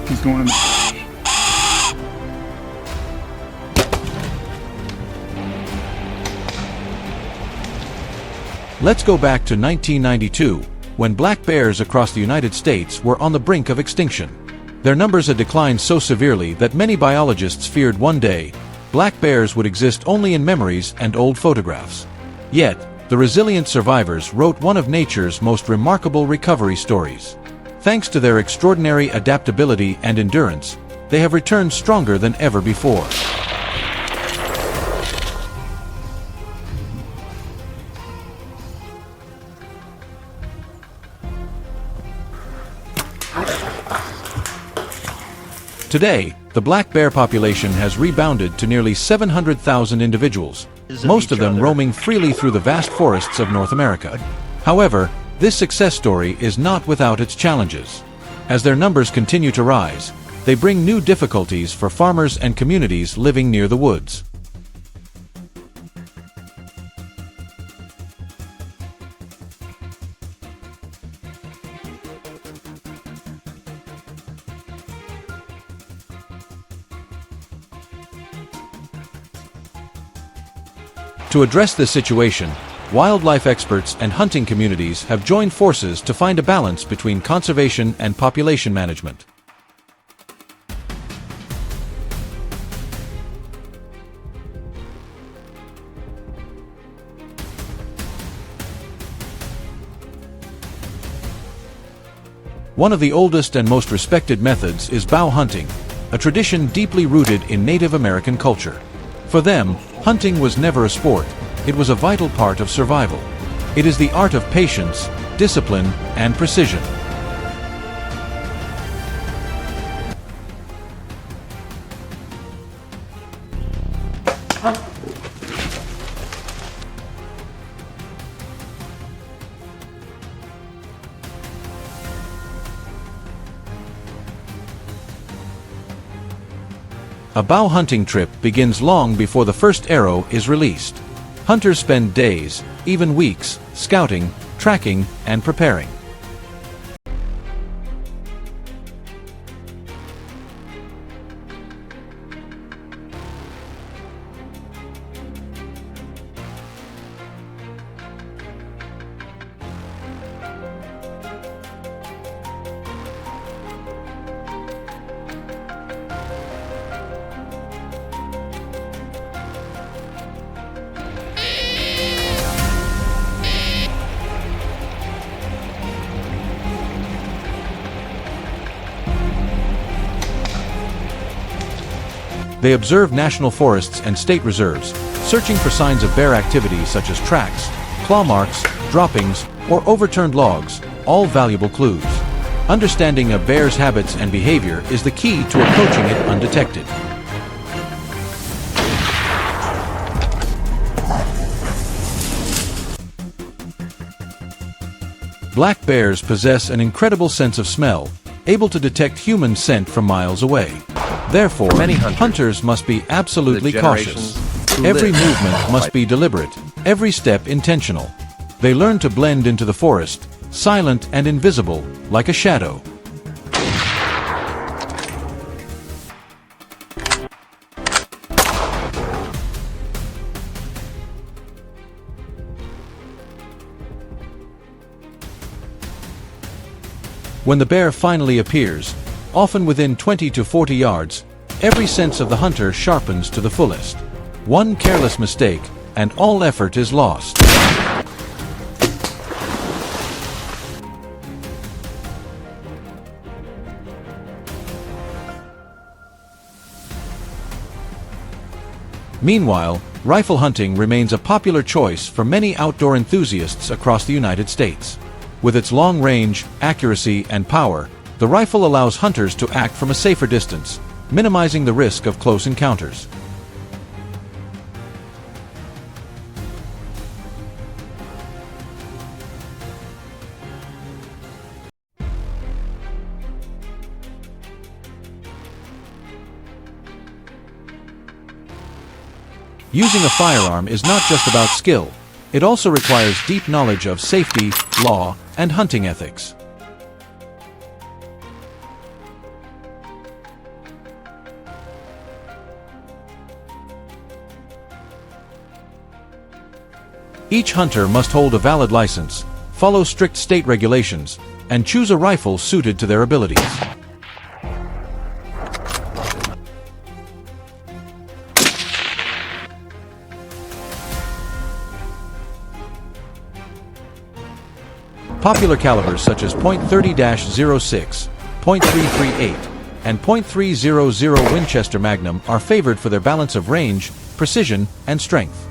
He's going in. Let's go back to 1992, when black bears across the United States were on the brink of extinction. Their numbers had declined so severely that many biologists feared one day black bears would exist only in memories and old photographs. Yet, the resilient survivors wrote one of nature's most remarkable recovery stories. Thanks to their extraordinary adaptability and endurance, they have returned stronger than ever before. Today, the black bear population has rebounded to nearly 700,000 individuals, most of them roaming freely through the vast forests of North America. However, this success story is not without its challenges. As their numbers continue to rise, they bring new difficulties for farmers and communities living near the woods. To address this situation, wildlife experts and hunting communities have joined forces to find a balance between conservation and population management. One of the oldest and most respected methods is bow hunting, a tradition deeply rooted in Native American culture. For them, hunting was never a sport, it was a vital part of survival. It is the art of patience, discipline, and precision. A bow hunting trip begins long before the first arrow is released. Hunters spend days, even weeks, scouting, tracking, and preparing. They observe national forests and state reserves, searching for signs of bear activity such as tracks, claw marks, droppings, or overturned logs, all valuable clues. Understanding a bear's habits and behavior is the key to approaching it undetected. Black bears possess an incredible sense of smell, able to detect human scent from miles away. Therefore, many hunters must be absolutely cautious. Every movement must be deliberate, every step intentional. They learn to blend into the forest, silent and invisible, like a shadow. When the bear finally appears, often within 20 to 40 yards, every sense of the hunter sharpens to the fullest. One careless mistake, and all effort is lost. Meanwhile, rifle hunting remains a popular choice for many outdoor enthusiasts across the United States. With its long range, accuracy, and power, the rifle allows hunters to act from a safer distance, minimizing the risk of close encounters. Using a firearm is not just about skill. It also requires deep knowledge of safety, law, and hunting ethics. Each hunter must hold a valid license, follow strict state regulations, and choose a rifle suited to their abilities. Popular calibers such as .30-06, .338, and .300 Winchester Magnum are favored for their balance of range, precision, and strength.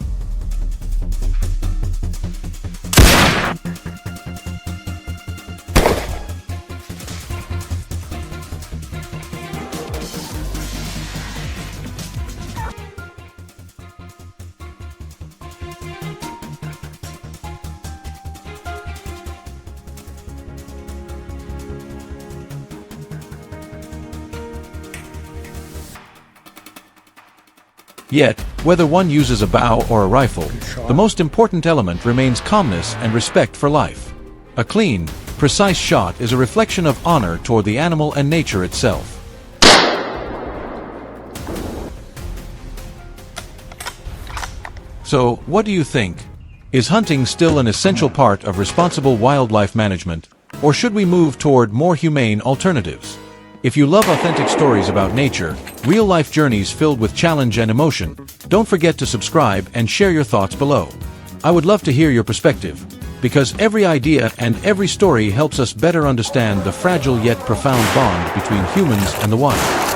Yet, whether one uses a bow or a rifle, the most important element remains calmness and respect for life. A clean, precise shot is a reflection of honor toward the animal and nature itself. So, what do you think? Is hunting still an essential part of responsible wildlife management, or should we move toward more humane alternatives? If you love authentic stories about nature, real-life journeys filled with challenge and emotion, don't forget to subscribe and share your thoughts below. I would love to hear your perspective, because every idea and every story helps us better understand the fragile yet profound bond between humans and the wild.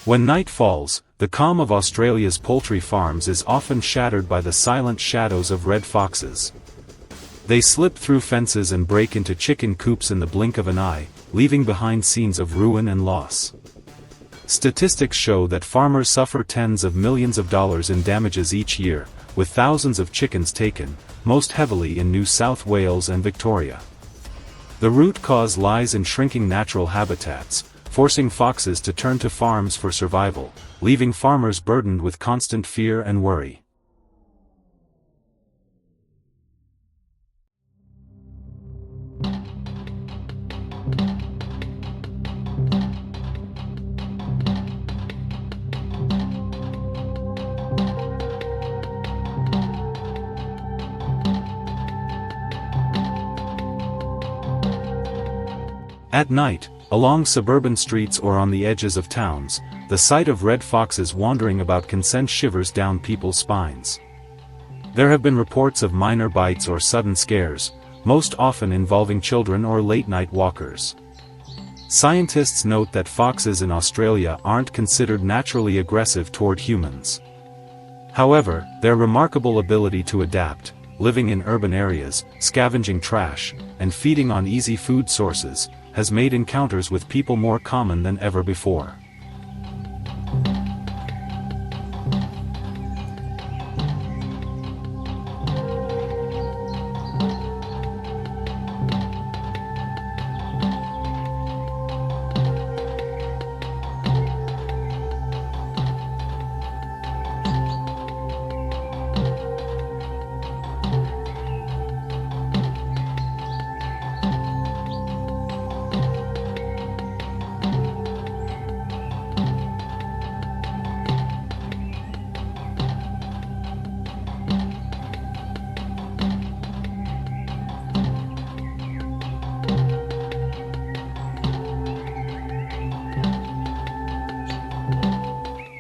When night falls, the calm of Australia's poultry farms is often shattered by the silent shadows of red foxes. They slip through fences and break into chicken coops in the blink of an eye, leaving behind scenes of ruin and loss. Statistics show that farmers suffer tens of millions of dollars in damages each year, with thousands of chickens taken, most heavily in New South Wales and Victoria. The root cause lies in shrinking natural habitats, forcing foxes to turn to farms for survival, leaving farmers burdened with constant fear and worry. At night, along suburban streets or on the edges of towns, the sight of red foxes wandering about can send shivers down people's spines. There have been reports of minor bites or sudden scares, most often involving children or late-night walkers. Scientists note that foxes in Australia aren't considered naturally aggressive toward humans. However, their remarkable ability to adapt, living in urban areas, scavenging trash, and feeding on easy food sources, has made encounters with people more common than ever before.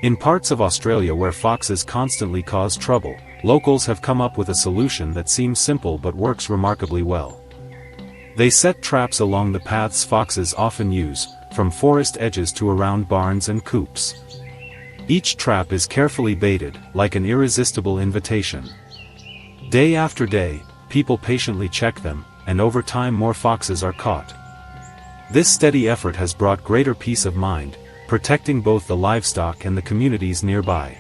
In parts of Australia where foxes constantly cause trouble, locals have come up with a solution that seems simple but works remarkably well. They set traps along the paths foxes often use, from forest edges to around barns and coops. Each trap is carefully baited, like an irresistible invitation. Day after day, people patiently check them, and over time more foxes are caught. This steady effort has brought greater peace of mind, protecting both the livestock and the communities nearby.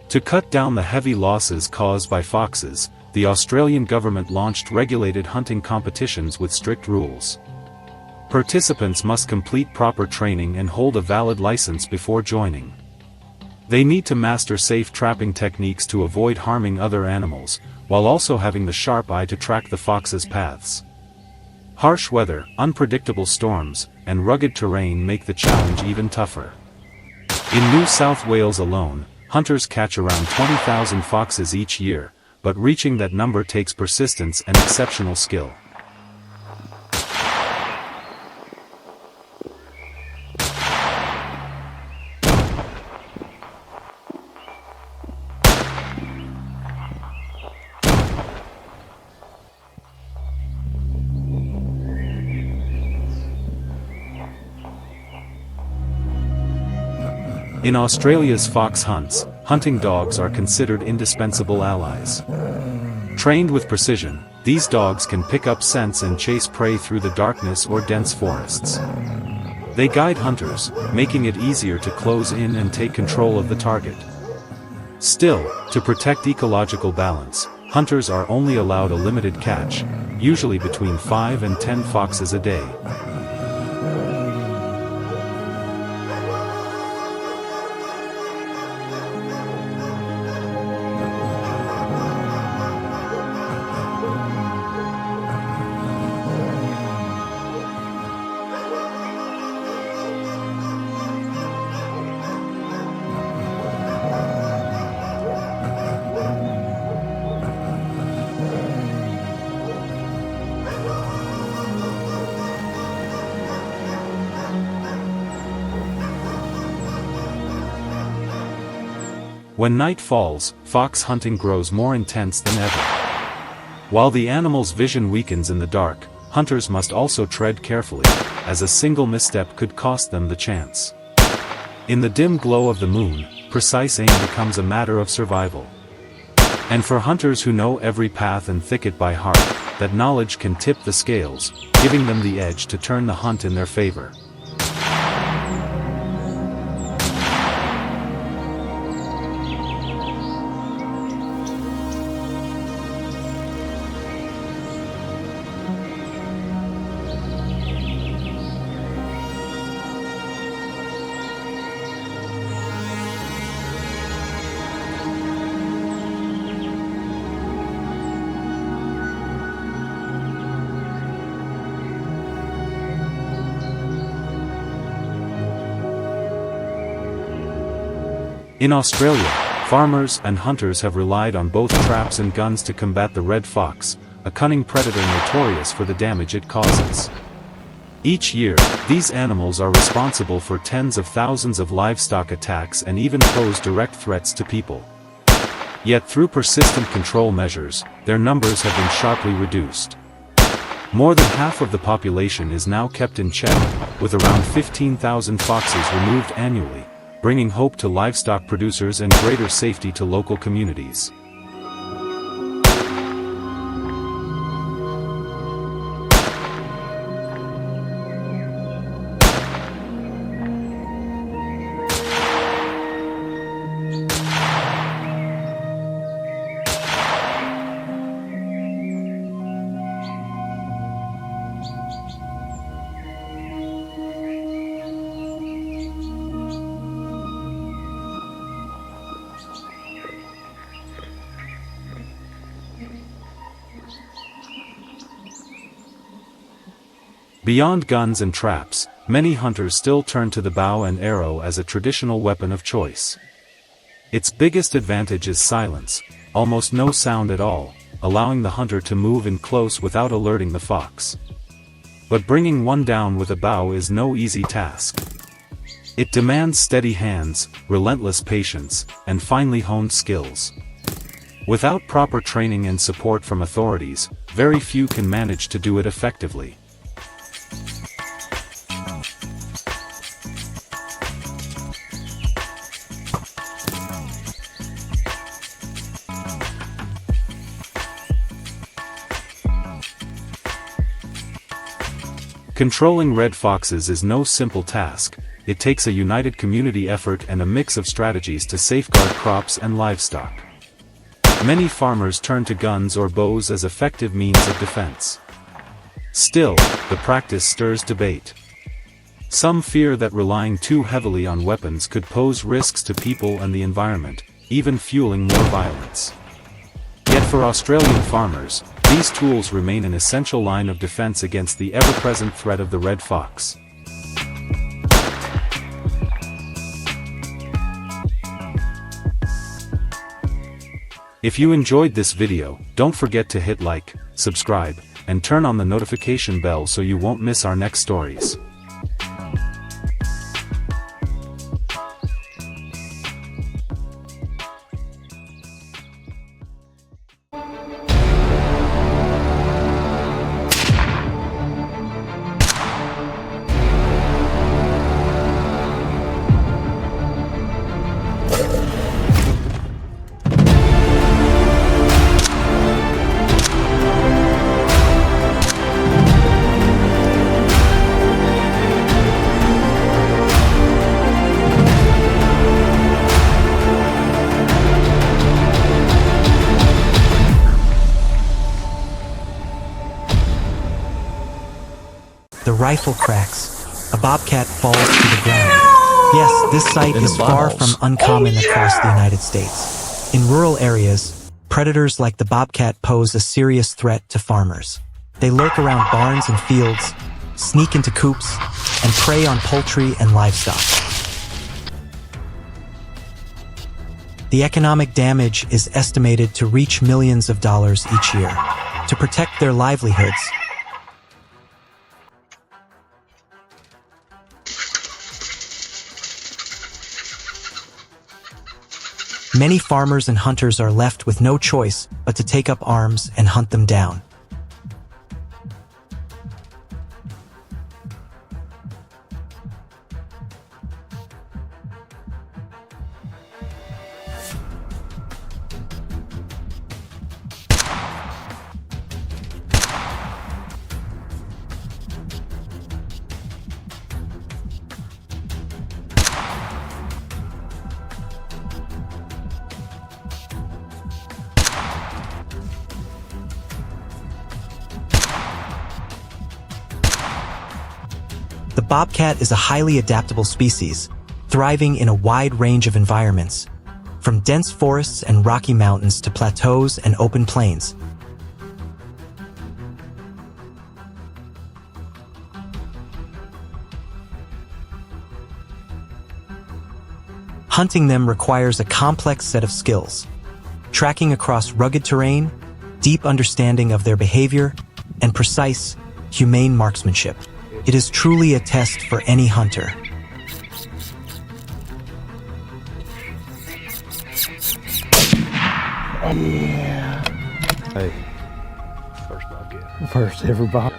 To cut down the heavy losses caused by foxes, the Australian government launched regulated hunting competitions with strict rules. Participants must complete proper training and hold a valid license before joining. They need to master safe trapping techniques to avoid harming other animals, while also having the sharp eye to track the fox's paths. Harsh weather, unpredictable storms, and rugged terrain make the challenge even tougher. In New South Wales alone, hunters catch around 20,000 foxes each year, but reaching that number takes persistence and exceptional skill. In Australia's fox hunts, hunting dogs are considered indispensable allies. Trained with precision, these dogs can pick up scents and chase prey through the darkness or dense forests. They guide hunters, making it easier to close in and take control of the target. Still, to protect ecological balance, hunters are only allowed a limited catch, usually between 5 and 10 foxes a day. When night falls, fox hunting grows more intense than ever. While the animal's vision weakens in the dark, hunters must also tread carefully, as a single misstep could cost them the chance. In the dim glow of the moon, precise aim becomes a matter of survival. And for hunters who know every path and thicket by heart, that knowledge can tip the scales, giving them the edge to turn the hunt in their favor. In Australia, farmers and hunters have relied on both traps and guns to combat the red fox, a cunning predator notorious for the damage it causes. Each year, these animals are responsible for tens of thousands of livestock attacks and even pose direct threats to people. Yet through persistent control measures, their numbers have been sharply reduced. More than half of the population is now kept in check, with around 15,000 foxes removed annually, bringing hope to livestock producers and greater safety to local communities. Beyond guns and traps, many hunters still turn to the bow and arrow as a traditional weapon of choice. Its biggest advantage is silence, almost no sound at all, allowing the hunter to move in close without alerting the fox. But bringing one down with a bow is no easy task. It demands steady hands, relentless patience, and finely honed skills. Without proper training and support from authorities, very few can manage to do it effectively. Controlling red foxes is no simple task. It takes a united community effort and a mix of strategies to safeguard crops and livestock. Many farmers turn to guns or bows as effective means of defense. Still, the practice stirs debate. Some fear that relying too heavily on weapons could pose risks to people and the environment, even fueling more violence. Yet for Australian farmers, these tools remain an essential line of defense against the ever-present threat of the red fox. If you enjoyed this video, don't forget to hit like, subscribe, and turn on the notification bell so you won't miss our next stories. The rifle cracks. A bobcat falls to the ground. Yes, this sight is far from uncommon across the United States. In rural areas, predators like the bobcat pose a serious threat to farmers. They lurk around barns and fields, sneak into coops, and prey on poultry and livestock. The economic damage is estimated to reach millions of dollars each year. To protect their livelihoods, many farmers and hunters are left with no choice but to take up arms and hunt them down. The bobcat is a highly adaptable species, thriving in a wide range of environments, from dense forests and rocky mountains to plateaus and open plains. Hunting them requires a complex set of skills, tracking across rugged terrain, deep understanding of their behavior, and precise, humane marksmanship. It is truly a test for any hunter. Hey. First bobcat. First ever bob.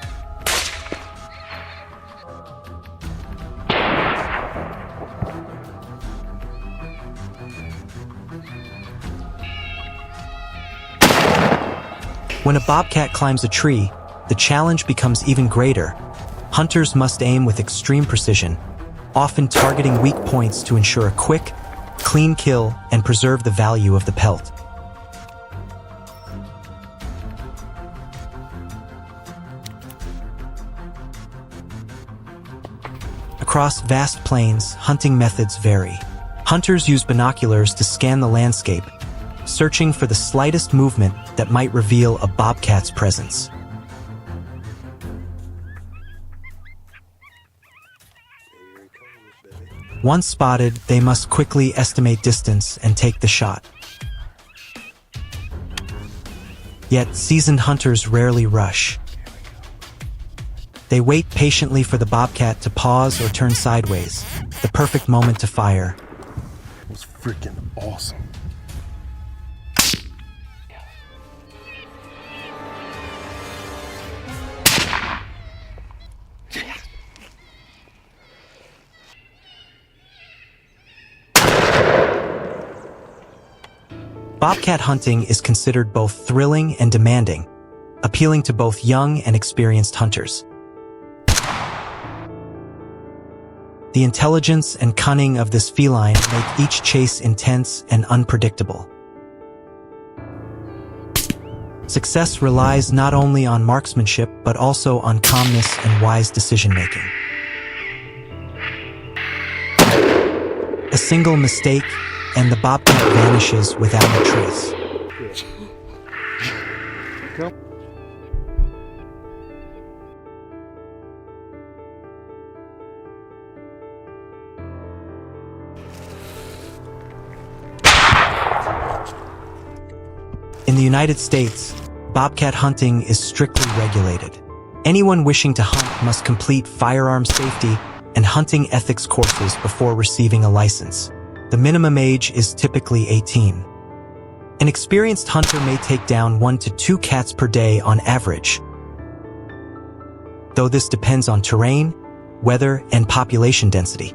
When a bobcat climbs a tree, the challenge becomes even greater. Hunters must aim with extreme precision, often targeting weak points to ensure a quick, clean kill and preserve the value of the pelt. Across vast plains, hunting methods vary. Hunters use binoculars to scan the landscape, searching for the slightest movement that might reveal a bobcat's presence. Once spotted, they must quickly estimate distance and take the shot. Yet, seasoned hunters rarely rush. They wait patiently for the bobcat to pause or turn sideways, the perfect moment to fire. It was freaking awesome. Bobcat hunting is considered both thrilling and demanding, appealing to both young and experienced hunters. The intelligence and cunning of this feline make each chase intense and unpredictable. Success relies not only on marksmanship but also on calmness and wise decision-making. A single mistake, and the bobcat vanishes without a trace. In the United States, bobcat hunting is strictly regulated. Anyone wishing to hunt must complete firearm safety and hunting ethics courses before receiving a license. The minimum age is typically 18. An experienced hunter may take down 1 to 2 cats per day on average, though this depends on terrain, weather, and population density.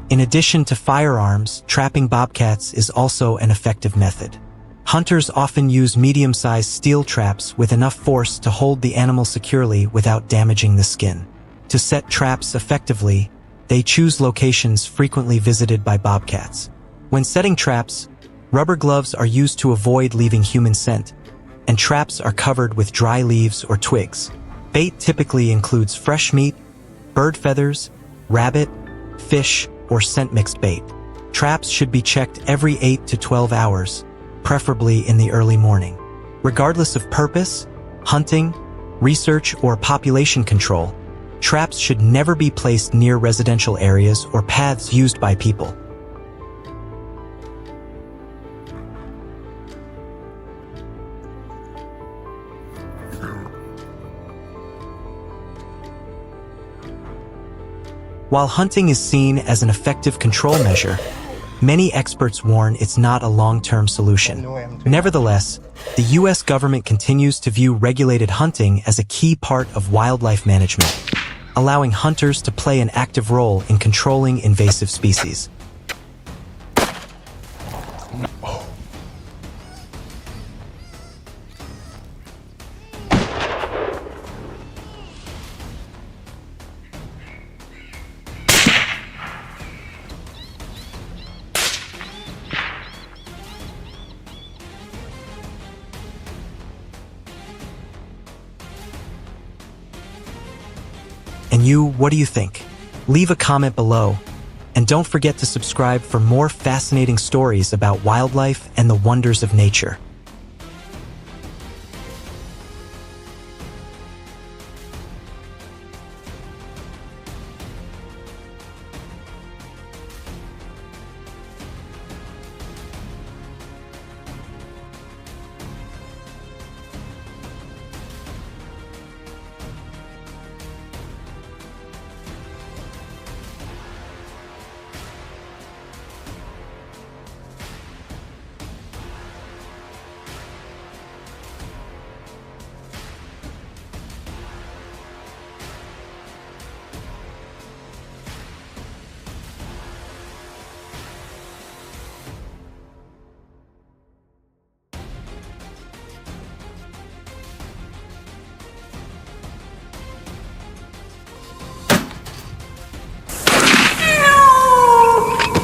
In addition to firearms, trapping bobcats is also an effective method. Hunters often use medium-sized steel traps with enough force to hold the animal securely without damaging the skin. To set traps effectively, they choose locations frequently visited by bobcats. When setting traps, rubber gloves are used to avoid leaving human scent, and traps are covered with dry leaves or twigs. Bait typically includes fresh meat, bird feathers, rabbit, fish, or scent-mixed bait. Traps should be checked every 8 to 12 hours, preferably in the early morning. Regardless of purpose, hunting, research, or population control, traps should never be placed near residential areas or paths used by people. While hunting is seen as an effective control measure, many experts warn it's not a long-term solution. Nevertheless, the U.S. government continues to view regulated hunting as a key part of wildlife management, allowing hunters to play an active role in controlling invasive species. And you, what do you think? Leave a comment below, and don't forget to subscribe for more fascinating stories about wildlife and the wonders of nature.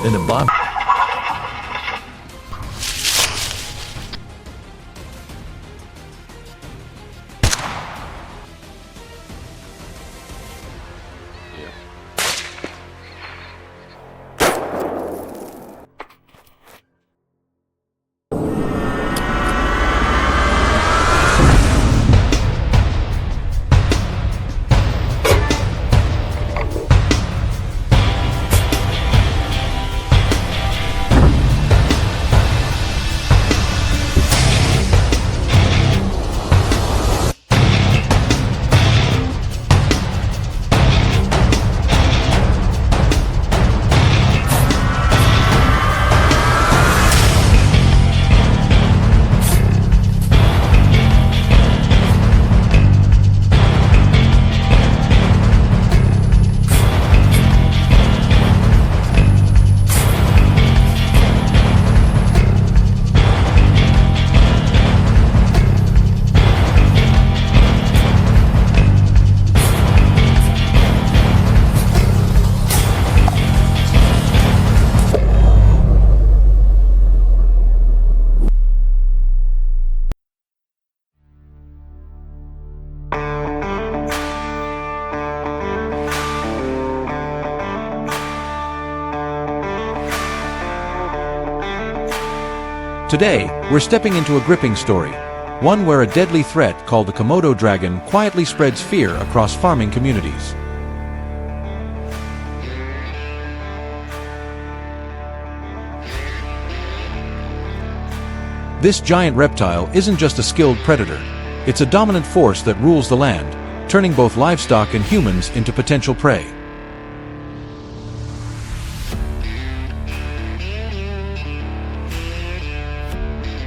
And the bob. Today, we're stepping into a gripping story, one where a deadly threat called the Komodo dragon quietly spreads fear across farming communities. This giant reptile isn't just a skilled predator, it's a dominant force that rules the land, turning both livestock and humans into potential prey.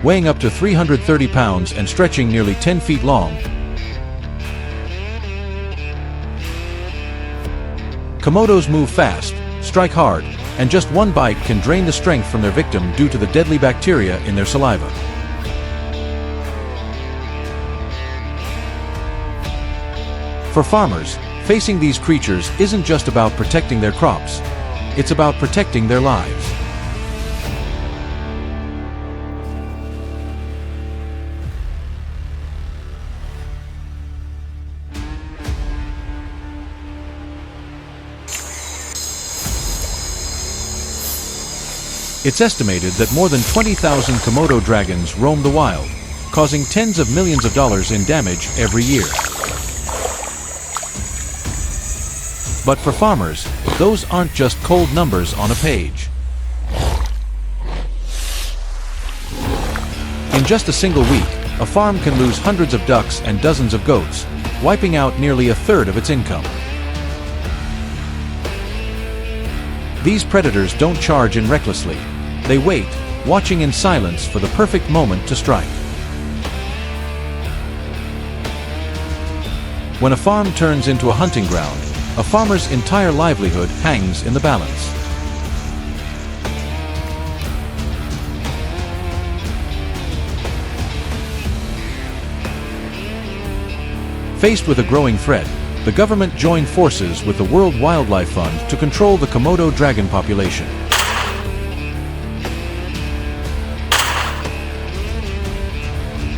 Weighing up to 330 pounds and stretching nearly 10 feet long, Komodos move fast, strike hard, and just one bite can drain the strength from their victim due to the deadly bacteria in their saliva. For farmers, facing these creatures isn't just about protecting their crops, it's about protecting their lives. It's estimated that more than 20,000 Komodo dragons roam the wild, causing tens of millions of dollars in damage every year. But for farmers, those aren't just cold numbers on a page. In just a single week, a farm can lose hundreds of ducks and dozens of goats, wiping out nearly a third of its income. These predators don't charge in recklessly. They wait, watching in silence for the perfect moment to strike. When a farm turns into a hunting ground, a farmer's entire livelihood hangs in the balance. Faced with a growing threat, the government joined forces with the World Wildlife Fund to control the Komodo dragon population.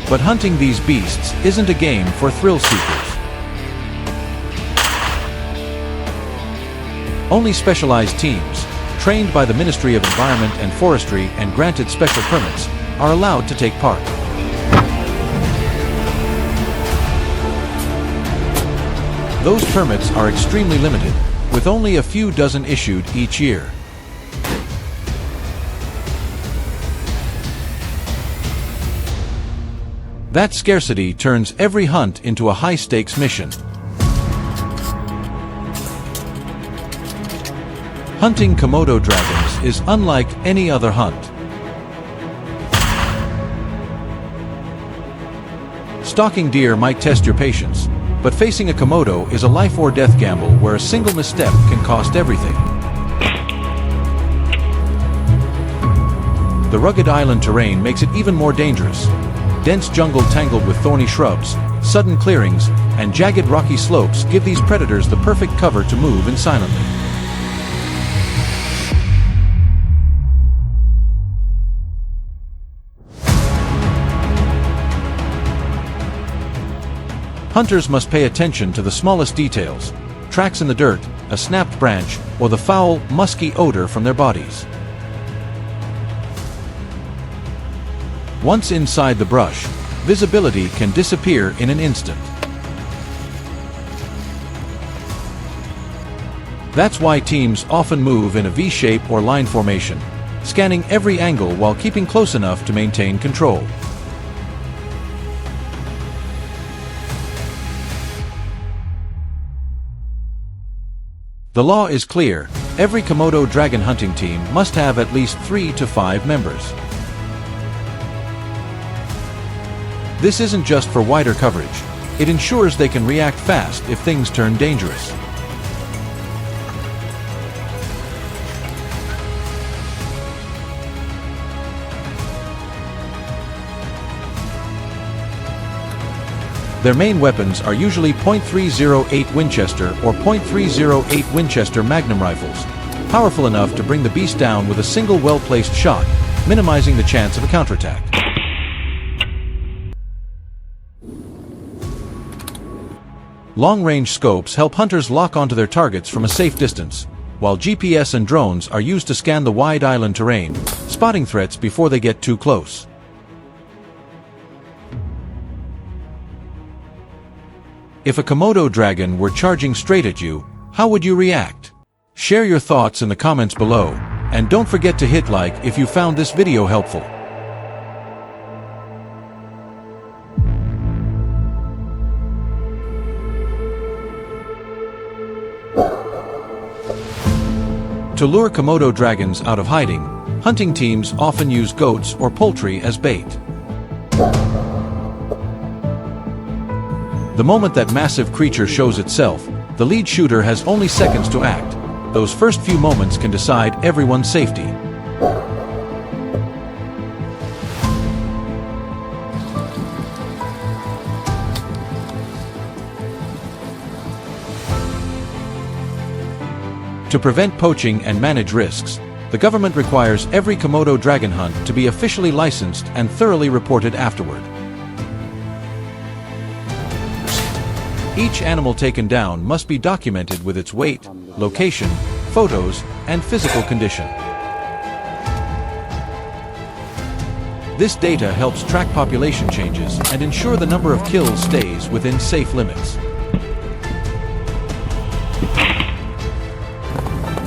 But hunting these beasts isn't a game for thrill seekers. Only specialized teams, trained by the Ministry of Environment and Forestry and granted special permits, are allowed to take part. Those permits are extremely limited, with only a few dozen issued each year. That scarcity turns every hunt into a high-stakes mission. Hunting Komodo dragons is unlike any other hunt. Stalking deer might test your patience, but facing a Komodo is a life-or-death gamble where a single misstep can cost everything. The rugged island terrain makes it even more dangerous. Dense jungle tangled with thorny shrubs, sudden clearings, and jagged rocky slopes give these predators the perfect cover to move in silently. Hunters must pay attention to the smallest details: tracks in the dirt, a snapped branch, or the foul, musky odor from their bodies. Once inside the brush, visibility can disappear in an instant. That's why teams often move in a V-shape or line formation, scanning every angle while keeping close enough to maintain control. The law is clear: every Komodo dragon hunting team must have at least 3 to 5 members. This isn't just for wider coverage. It ensures they can react fast if things turn dangerous. Their main weapons are usually .308 Winchester or .308 Winchester Magnum rifles, powerful enough to bring the beast down with a single well-placed shot, minimizing the chance of a counterattack. Long-range scopes help hunters lock onto their targets from a safe distance, while GPS and drones are used to scan the wide island terrain, spotting threats before they get too close. If a Komodo dragon were charging straight at you, how would you react? Share your thoughts in the comments below, and don't forget to hit like if you found this video helpful. To lure Komodo dragons out of hiding, hunting teams often use goats or poultry as bait. The moment that massive creature shows itself, the lead shooter has only seconds to act. Those first few moments can decide everyone's safety. To prevent poaching and manage risks, the government requires every Komodo dragon hunt to be officially licensed and thoroughly reported afterward. Each animal taken down must be documented with its weight, location, photos, and physical condition. This data helps track population changes and ensure the number of kills stays within safe limits.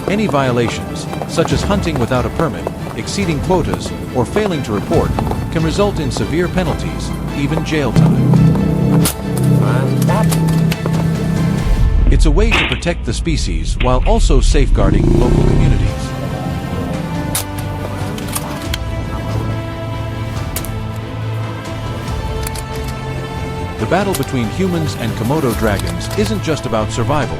Any violations, such as hunting without a permit, exceeding quotas, or failing to report, can result in severe penalties, even jail time. It's a way to protect the species while also safeguarding local communities. The battle between humans and Komodo dragons isn't just about survival.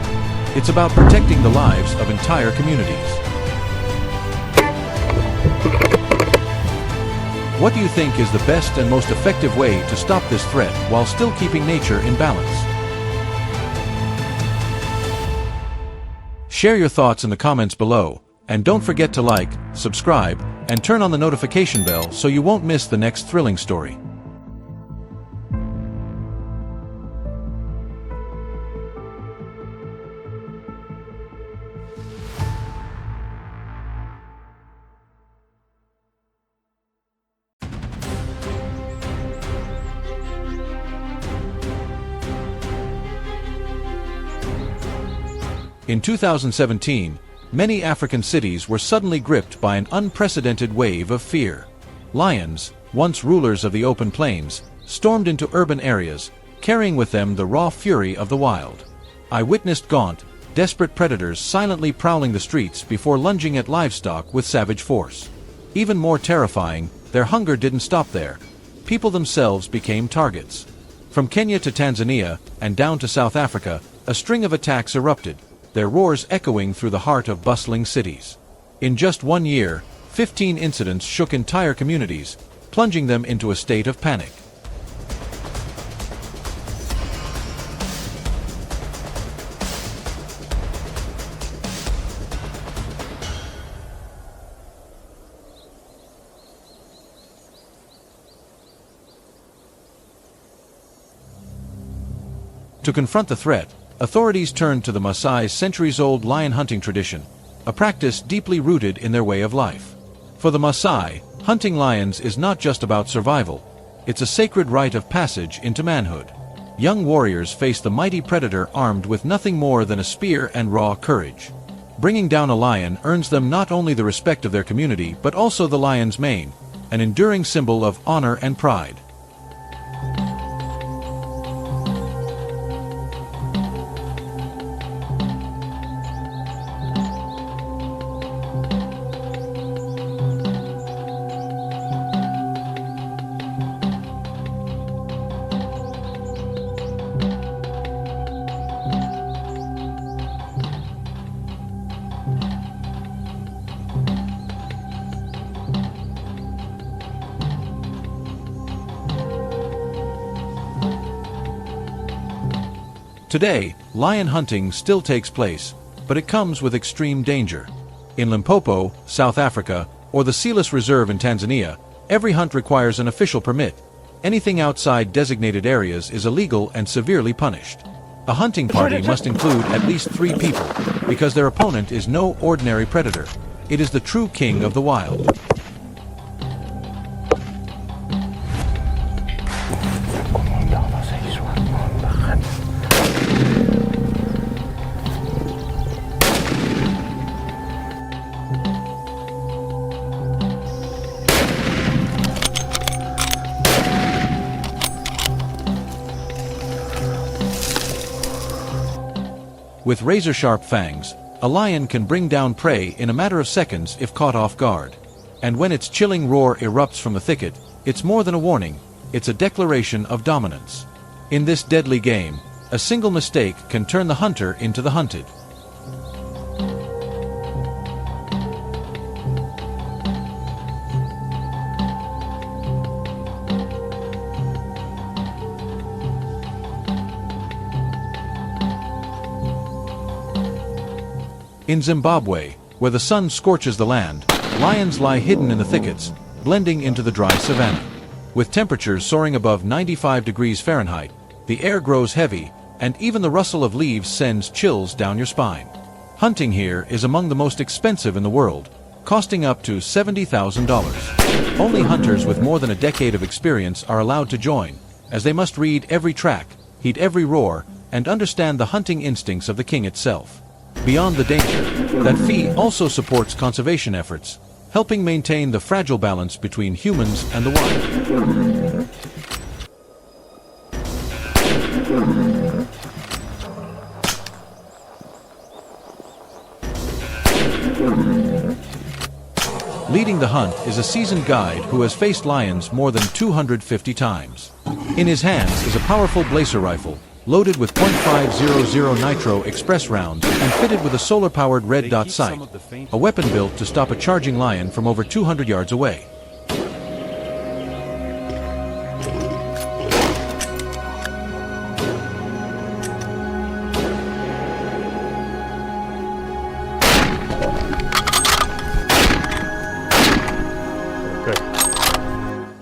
It's about protecting the lives of entire communities. What do you think is the best and most effective way to stop this threat while still keeping nature in balance? Share your thoughts in the comments below, and don't forget to like, subscribe, and turn on the notification bell so you won't miss the next thrilling story. In 2017, many African cities were suddenly gripped by an unprecedented wave of fear. Lions, once rulers of the open plains, stormed into urban areas, carrying with them the raw fury of the wild. I witnessed gaunt, desperate predators silently prowling the streets before lunging at livestock with savage force. Even more terrifying, their hunger didn't stop there. People themselves became targets. From Kenya to Tanzania, and down to South Africa, a string of attacks erupted, their roars echoing through the heart of bustling cities. In just 1 year, 15 incidents shook entire communities, plunging them into a state of panic. To confront the threat, authorities turned to the Maasai's centuries-old lion hunting tradition, a practice deeply rooted in their way of life. For the Maasai, hunting lions is not just about survival, it's a sacred rite of passage into manhood. Young warriors face the mighty predator armed with nothing more than a spear and raw courage. Bringing down a lion earns them not only the respect of their community but also the lion's mane, an enduring symbol of honor and pride. Today, lion hunting still takes place, but it comes with extreme danger. In Limpopo, South Africa, or the Selous Reserve in Tanzania, every hunt requires an official permit. Anything outside designated areas is illegal and severely punished. A hunting party must include at least 3 people, because their opponent is no ordinary predator. It is the true king of the wild. With razor-sharp fangs, a lion can bring down prey in a matter of seconds if caught off guard. And when its chilling roar erupts from the thicket, it's more than a warning, it's a declaration of dominance. In this deadly game, a single mistake can turn the hunter into the hunted. In Zimbabwe, where the sun scorches the land, lions lie hidden in the thickets, blending into the dry savanna. With temperatures soaring above 95 degrees Fahrenheit, the air grows heavy, and even the rustle of leaves sends chills down your spine. Hunting here is among the most expensive in the world, costing up to $70,000. Only hunters with more than a decade of experience are allowed to join, as they must read every track, heed every roar, and understand the hunting instincts of the king itself. Beyond the danger, that fee also supports conservation efforts, helping maintain the fragile balance between humans and the wild. Leading the hunt is a seasoned guide who has faced lions more than 250 times. In his hands is a powerful blazer rifle, loaded with .500 nitro express rounds and fitted with a solar-powered red dot sight, a weapon built to stop a charging lion from over 200 yards away.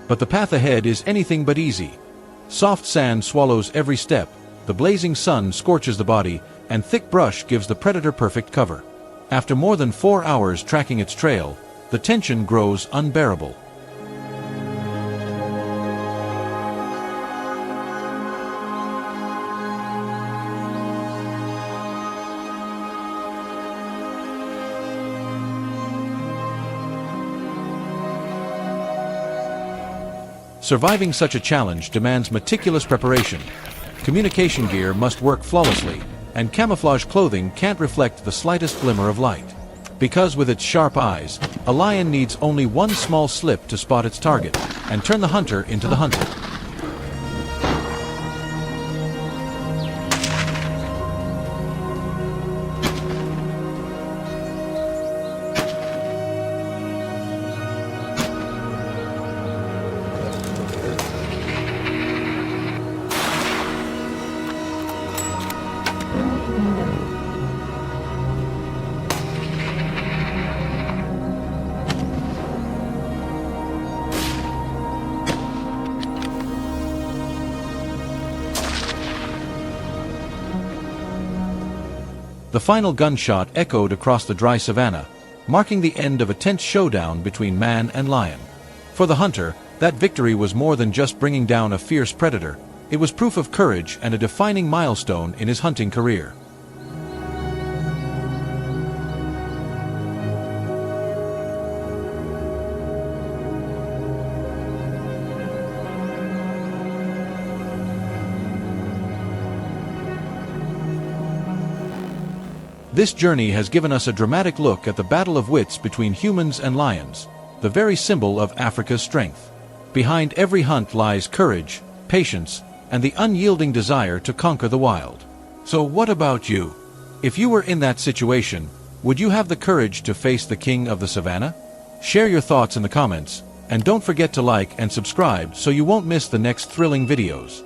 But the path ahead is anything but easy. Soft sand swallows every step, the blazing sun scorches the body, and thick brush gives the predator perfect cover. After more than 4 hours tracking its trail, the tension grows unbearable. Surviving such a challenge demands meticulous preparation. Communication gear must work flawlessly, and camouflage clothing can't reflect the slightest glimmer of light. Because with its sharp eyes, a lion needs only one small slip to spot its target, and turn the hunter into the hunted. The final gunshot echoed across the dry savanna, marking the end of a tense showdown between man and lion. For the hunter, that victory was more than just bringing down a fierce predator. It was proof of courage and a defining milestone in his hunting career. This journey has given us a dramatic look at the battle of wits between humans and lions, the very symbol of Africa's strength. Behind every hunt lies courage, patience, and the unyielding desire to conquer the wild. So what about you? If you were in that situation, would you have the courage to face the king of the savannah? Share your thoughts in the comments, and don't forget to like and subscribe so you won't miss the next thrilling videos.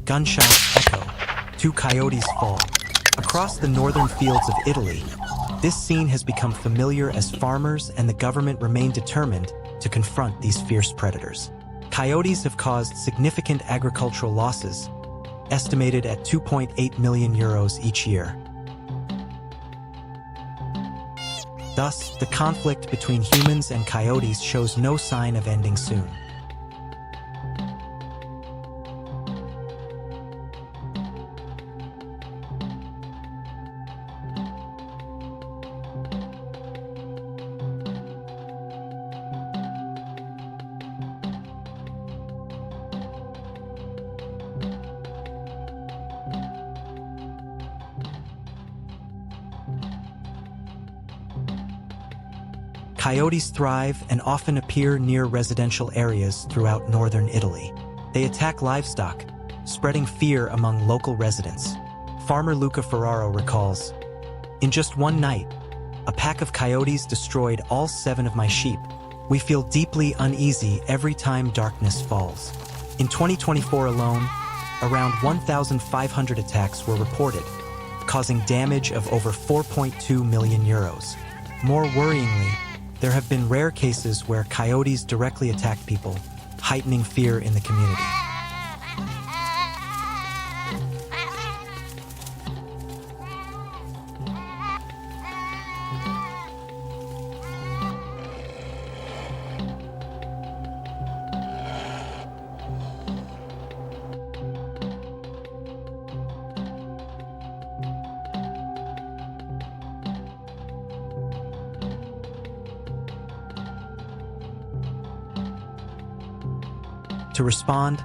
Gunshots echo. 2 coyotes fall. Across the northern fields of Italy, this scene has become familiar as farmers and the government remain determined to confront these fierce predators. Coyotes have caused significant agricultural losses, estimated at 2.8 million euros each year. Thus, the conflict between humans and coyotes shows no sign of ending soon. Coyotes thrive and often appear near residential areas throughout northern Italy. They attack livestock, spreading fear among local residents. Farmer Luca Ferraro recalls, "In just one night, a pack of coyotes destroyed all 7 of my sheep. We feel deeply uneasy every time darkness falls." In 2024 alone, around 1,500 attacks were reported, causing damage of over 4.2 million euros. More worryingly, there have been rare cases where coyotes directly attack people, heightening fear in the community. To respond,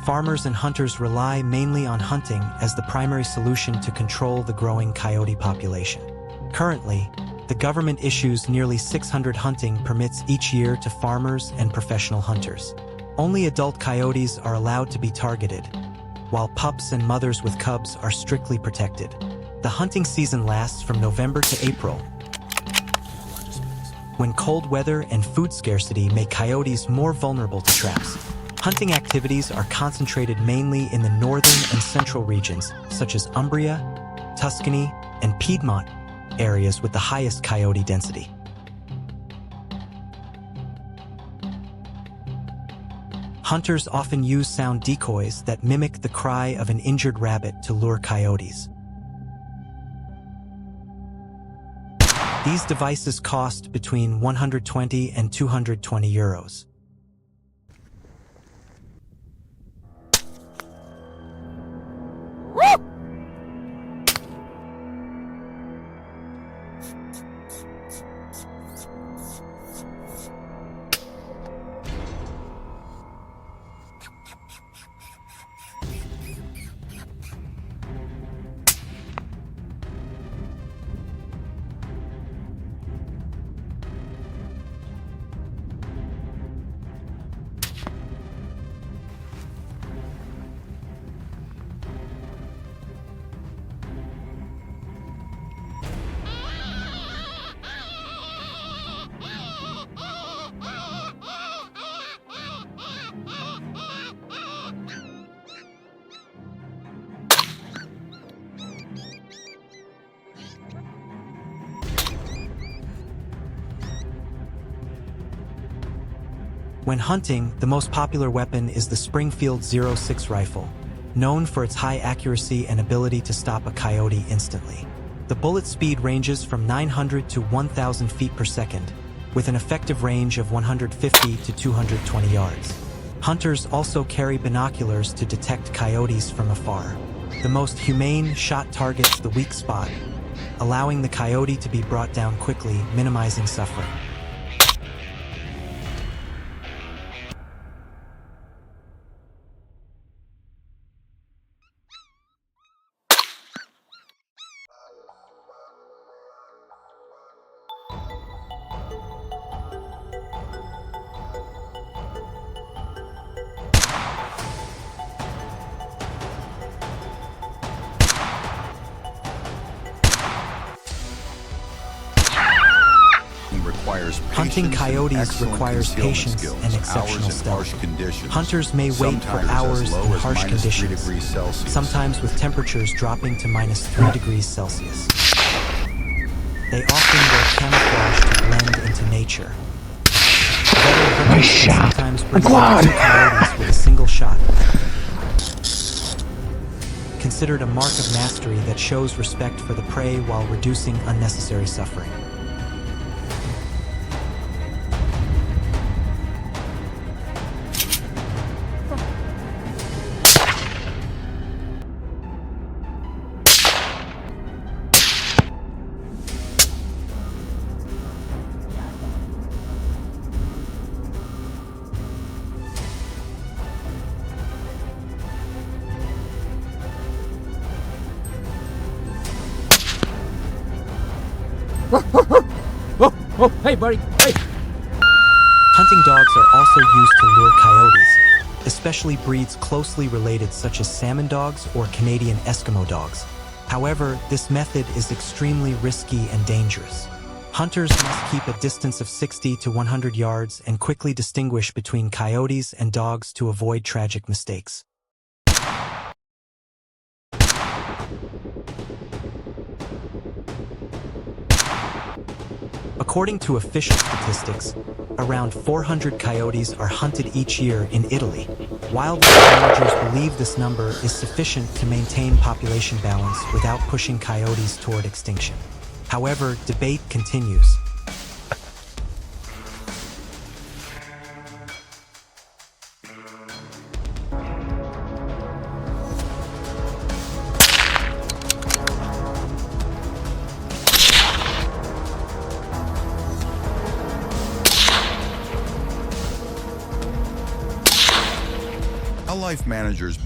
farmers and hunters rely mainly on hunting as the primary solution to control the growing coyote population. Currently, the government issues nearly 600 hunting permits each year to farmers and professional hunters. Only adult coyotes are allowed to be targeted, while pups and mothers with cubs are strictly protected. The hunting season lasts from November to April, when cold weather and food scarcity make coyotes more vulnerable to traps. Hunting activities are concentrated mainly in the northern and central regions, such as Umbria, Tuscany, and Piedmont areas with the highest coyote density. Hunters often use sound decoys that mimic the cry of an injured rabbit to lure coyotes. These devices cost between 120 and 220 euros. When hunting, the most popular weapon is the Springfield 06 rifle, known for its high accuracy and ability to stop a coyote instantly. The bullet speed ranges from 900 to 1,000 feet per second, with an effective range of 150 to 220 yards. Hunters also carry binoculars to detect coyotes from afar. The most humane shot targets the weak spot, allowing the coyote to be brought down quickly, minimizing suffering. Hunting coyotes requires patience and exceptional stealth. Hunters may wait for hours in harsh conditions, sometimes with temperatures dropping to -3 degrees Celsius. They often wear camouflage to blend into nature. Veteran hunters can sometimes bring down 2 coyotes with a single shot, considered a mark of mastery that shows respect for the prey while reducing unnecessary suffering. Oh, hey, buddy, hey! Hunting dogs are also used to lure coyotes, especially breeds closely related such as salmon dogs or Canadian Eskimo dogs. However, this method is extremely risky and dangerous. Hunters must keep a distance of 60 to 100 yards and quickly distinguish between coyotes and dogs to avoid tragic mistakes. According to official statistics, around 400 coyotes are hunted each year in Italy. Wildlife managers believe this number is sufficient to maintain population balance without pushing coyotes toward extinction. However, debate continues. Wildlife managers.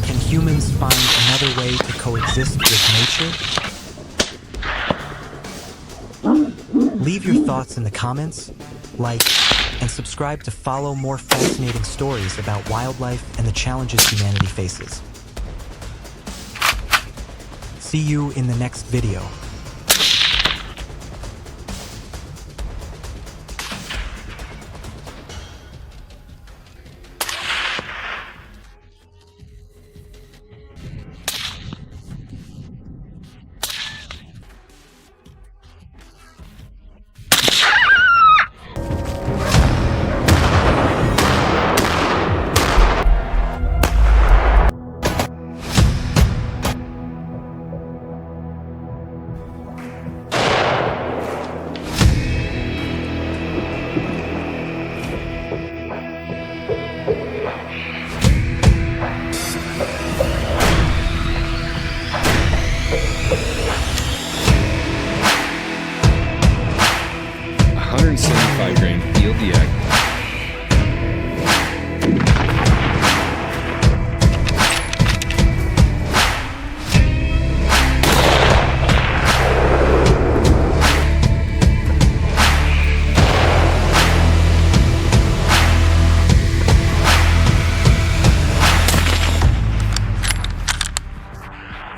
Can humans find another way to coexist with nature? Leave your thoughts in the comments, like, and subscribe to follow more fascinating stories about wildlife and the challenges humanity faces. See you in the next video.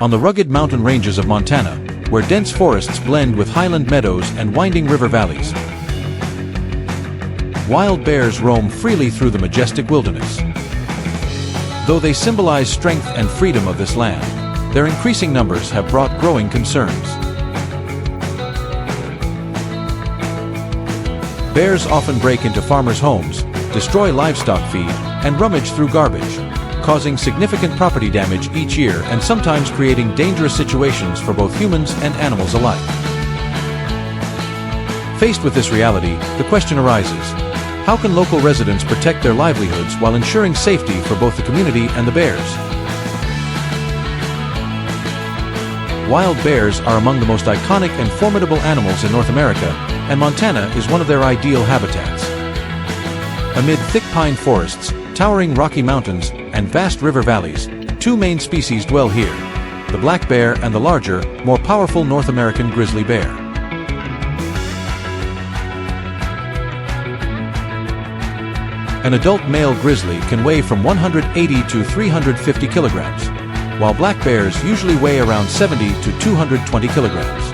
On the rugged mountain ranges of Montana, where dense forests blend with highland meadows and winding river valleys, wild bears roam freely through the majestic wilderness. Though they symbolize strength and freedom of this land, their increasing numbers have brought growing concerns. Bears often break into farmers' homes, destroy livestock feed, and rummage through garbage, causing significant property damage each year and sometimes creating dangerous situations for both humans and animals alike. Faced with this reality, the question arises: how can local residents protect their livelihoods while ensuring safety for both the community and the bears? Wild bears are among the most iconic and formidable animals in North America, and Montana is one of their ideal habitats. Amid thick pine forests, towering Rocky Mountains, and vast river valleys, two main species dwell here: the black bear and the larger, more powerful North American grizzly bear. An adult male grizzly can weigh from 180 to 350 kilograms, while black bears usually weigh around 70 to 220 kilograms.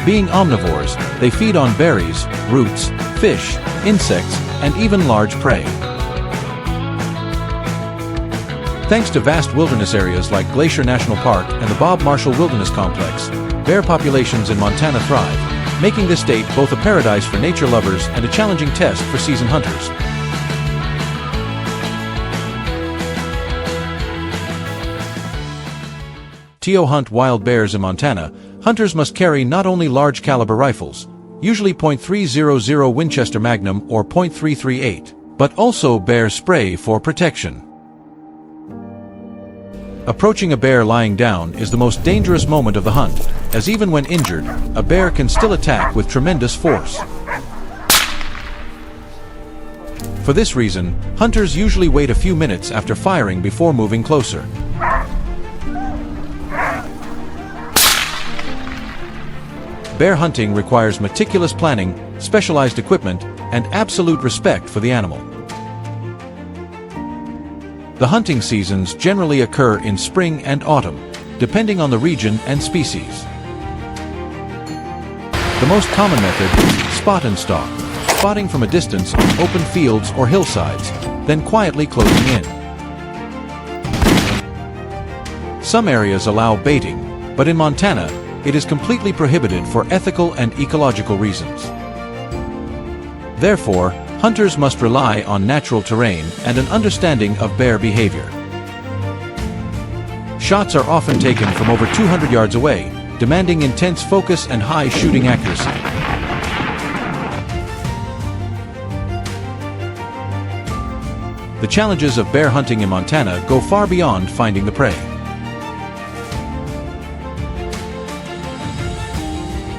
Being omnivores, they feed on berries, roots, fish, insects, and even large prey. Thanks to vast wilderness areas like Glacier National Park and the Bob Marshall Wilderness Complex, bear populations in Montana thrive, making this state both a paradise for nature lovers and a challenging test for seasoned hunters. To hunt wild bears in Montana, hunters must carry not only large caliber rifles, usually .300 Winchester Magnum or .338, but also bear spray for protection. Approaching a bear lying down is the most dangerous moment of the hunt, as even when injured, a bear can still attack with tremendous force. For this reason, hunters usually wait a few minutes after firing before moving closer. Bear hunting requires meticulous planning, specialized equipment, and absolute respect for the animal. The hunting seasons generally occur in spring and autumn, depending on the region and species. The most common method is spot and stalk, spotting from a distance on open fields or hillsides, then quietly closing in. Some areas allow baiting, but in Montana, it is completely prohibited for ethical and ecological reasons. Therefore, hunters must rely on natural terrain and an understanding of bear behavior. Shots are often taken from over 200 yards away, demanding intense focus and high shooting accuracy. The challenges of bear hunting in Montana go far beyond finding the prey.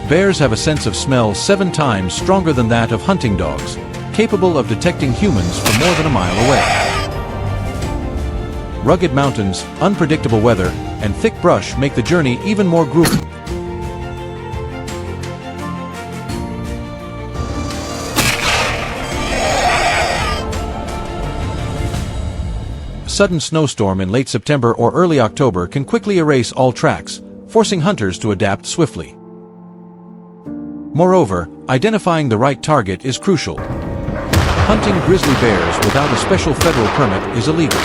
Bears have a sense of smell 7 times stronger than that of hunting dogs, capable of detecting humans from more than a mile away. Rugged mountains, unpredictable weather, and thick brush make the journey even more grueling. sudden snowstorm in late September or early October can quickly erase all tracks, forcing hunters to adapt swiftly. Moreover, identifying the right target is crucial. Hunting grizzly bears without a special federal permit is illegal.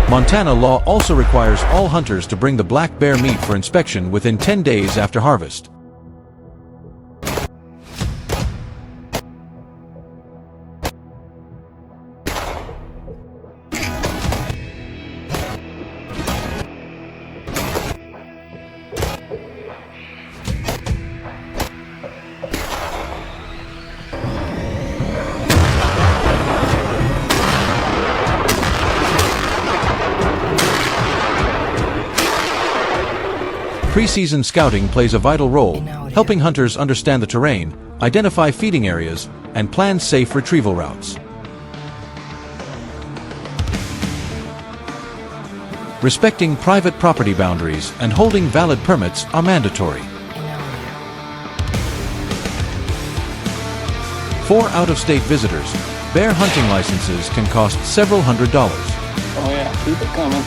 Montana law also requires all hunters to bring the black bear meat for inspection within 10 days after harvest. Pre-season scouting plays a vital role, helping hunters understand the terrain, identify feeding areas, and plan safe retrieval routes. Respecting private property boundaries and holding valid permits are mandatory. For out-of-state visitors, bear hunting licenses can cost several $100s. Oh yeah, keep it coming.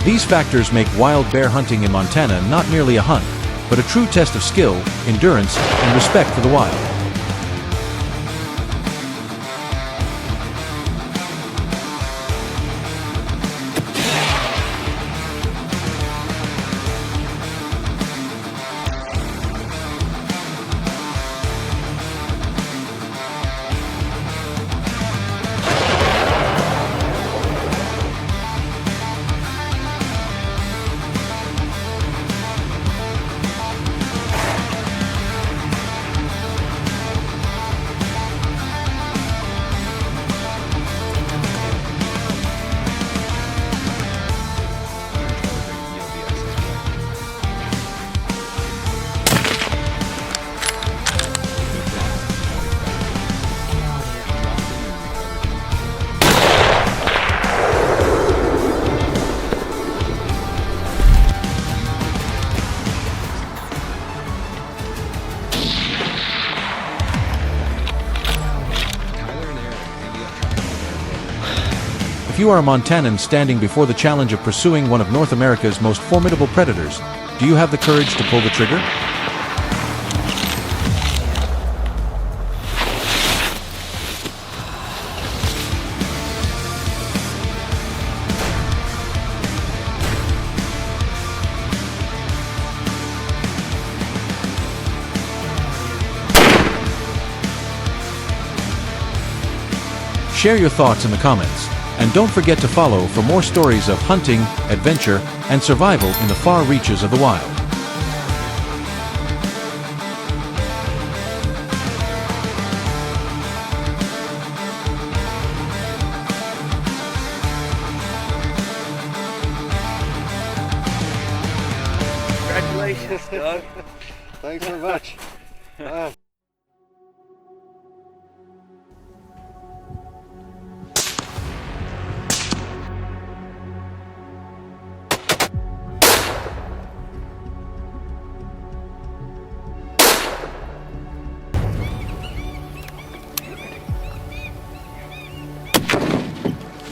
These factors make wild bear hunting in Montana not merely a hunt, but a true test of skill, endurance, and respect for the wild. If you are a Montanan standing before the challenge of pursuing one of North America's most formidable predators, do you have the courage to pull the trigger? Share your thoughts in the comments. And don't forget to follow for more stories of hunting, adventure, and survival in the far reaches of the wild. Congratulations, Doug. Thanks very much.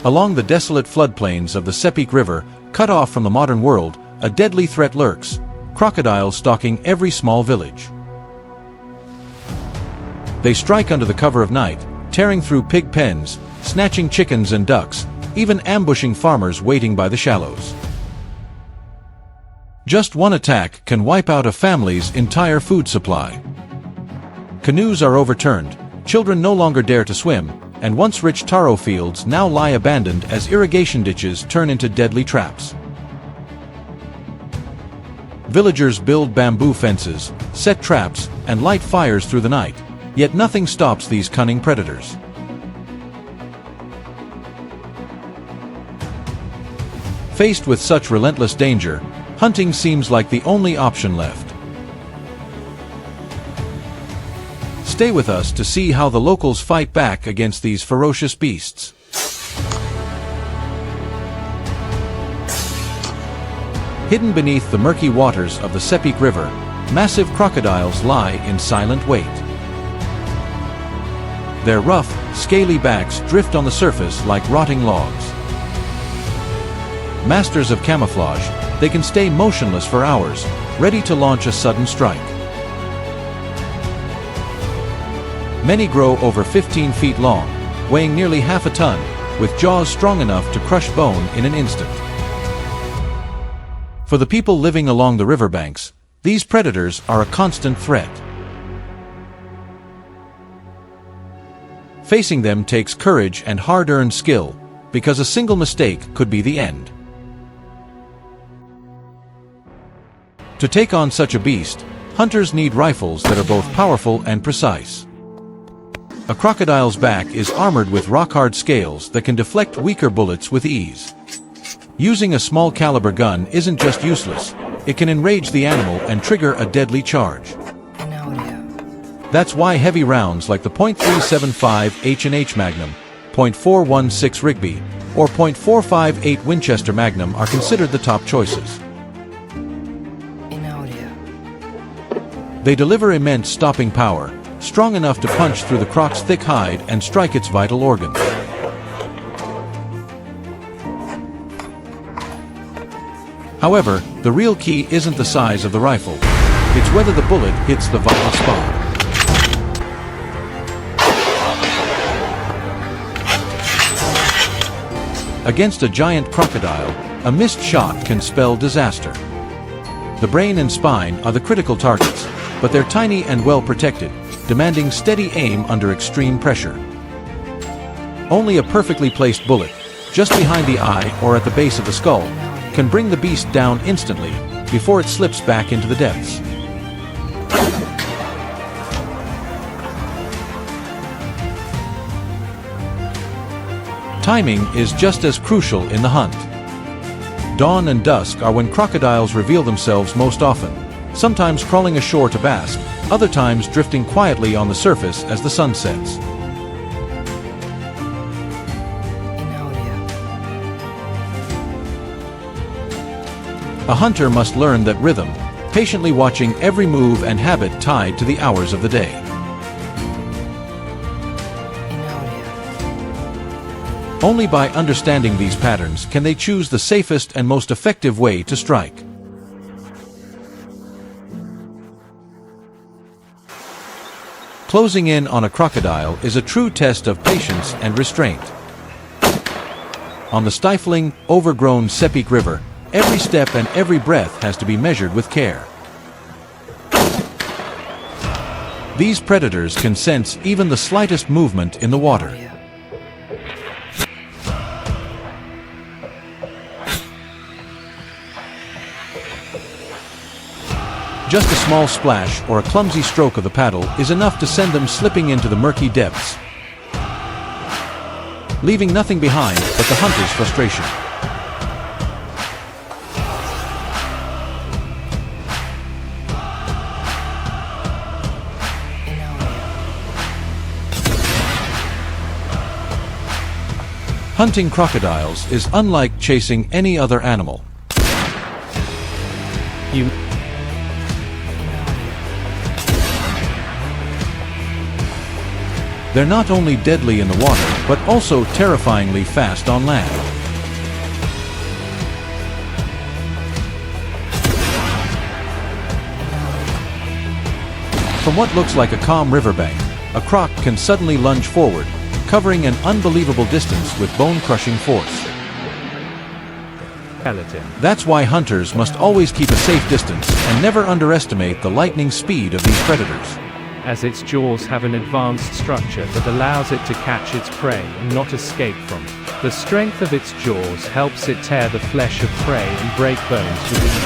Along the desolate floodplains of the Sepik River, cut off from the modern world, a deadly threat lurks, crocodiles stalking every small village. They strike under the cover of night, tearing through pig pens, snatching chickens and ducks, even ambushing farmers waiting by the shallows. Just one attack can wipe out a family's entire food supply. Canoes are overturned, children no longer dare to swim, and once rich taro fields now lie abandoned as irrigation ditches turn into deadly traps. Villagers build bamboo fences, set traps, and light fires through the night, yet nothing stops these cunning predators. Faced with such relentless danger, hunting seems like the only option left. Stay with us to see how the locals fight back against these ferocious beasts. Hidden beneath the murky waters of the Sepik River, massive crocodiles lie in silent wait. Their rough, scaly backs drift on the surface like rotting logs. Masters of camouflage, they can stay motionless for hours, ready to launch a sudden strike. Many grow over 15 feet long, weighing nearly half a ton, with jaws strong enough to crush bone in an instant. For the people living along the riverbanks, these predators are a constant threat. Facing them takes courage and hard-earned skill, because a single mistake could be the end. To take on such a beast, hunters need rifles that are both powerful and precise. A crocodile's back is armored with rock-hard scales that can deflect weaker bullets with ease. Using a small caliber gun isn't just useless, it can enrage the animal and trigger a deadly charge. That's why heavy rounds like the .375 H&H Magnum, .416 Rigby, or .458 Winchester Magnum are considered the top choices. They deliver immense stopping power, strong enough to punch through the croc's thick hide and strike its vital organs. However, the real key isn't the size of the rifle. It's whether the bullet hits the vital spot. Against a giant crocodile, a missed shot can spell disaster. The brain and spine are the critical targets, but they're tiny and well protected, demanding steady aim under extreme pressure. Only a perfectly placed bullet, just behind the eye or at the base of the skull, can bring the beast down instantly, before it slips back into the depths. Timing is just as crucial in the hunt. Dawn and dusk are when crocodiles reveal themselves most often, sometimes crawling ashore to bask, other times drifting quietly on the surface as the sun sets. A hunter must learn that rhythm, patiently watching every move and habit tied to the hours of the day. Only by understanding these patterns can they choose the safest and most effective way to strike. Closing in on a crocodile is a true test of patience and restraint. On the stifling, overgrown Sepik River, every step and every breath has to be measured with care. These predators can sense even the slightest movement in the water. Just a small splash or a clumsy stroke of the paddle is enough to send them slipping into the murky depths, leaving nothing behind but the hunter's frustration. Hunting crocodiles is unlike chasing any other animal. They're not only deadly in the water, but also terrifyingly fast on land. From what looks like a calm riverbank, a croc can suddenly lunge forward, covering an unbelievable distance with bone-crushing force. That's why hunters must always keep a safe distance and never underestimate the lightning speed of these predators. As its jaws have an advanced structure that allows it to catch its prey and not escape from it. The strength of its jaws helps it tear the flesh of prey and break bones with ease.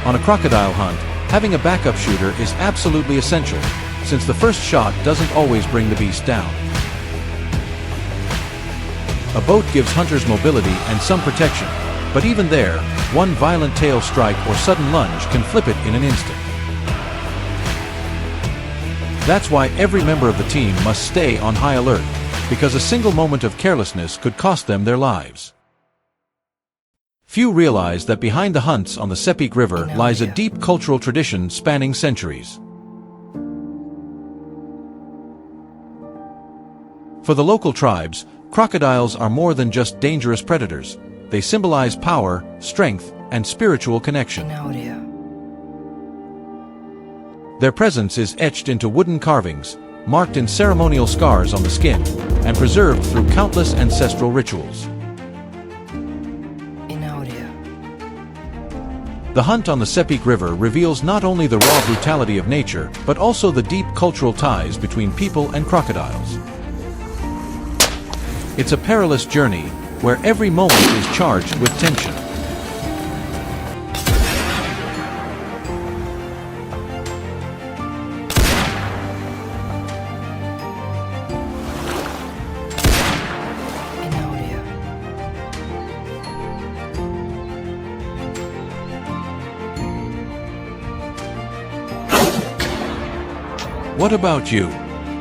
On a crocodile hunt, having a backup shooter is absolutely essential, since the first shot doesn't always bring the beast down. A boat gives hunters mobility and some protection, but even there, one violent tail strike or sudden lunge can flip it in an instant. That's why every member of the team must stay on high alert, because a single moment of carelessness could cost them their lives. Few realize that behind the hunts on the Sepik River lies a deep cultural tradition spanning centuries. For the local tribes, crocodiles are more than just dangerous predators. They symbolize power, strength, and spiritual connection. Their presence is etched into wooden carvings, marked in ceremonial scars on the skin, and preserved through countless ancestral rituals. The hunt on the Sepik River reveals not only the raw brutality of nature, but also the deep cultural ties between people and crocodiles. It's a perilous journey, where every moment is charged with tension. What about you?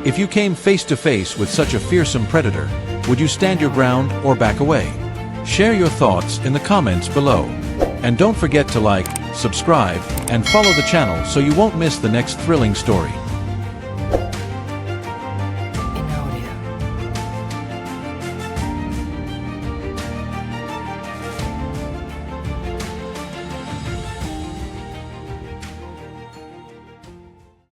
If you came face to face with such a fearsome predator, would you stand your ground or back away? Share your thoughts in the comments below. And don't forget to like, subscribe, and follow the channel so you won't miss the next thrilling story.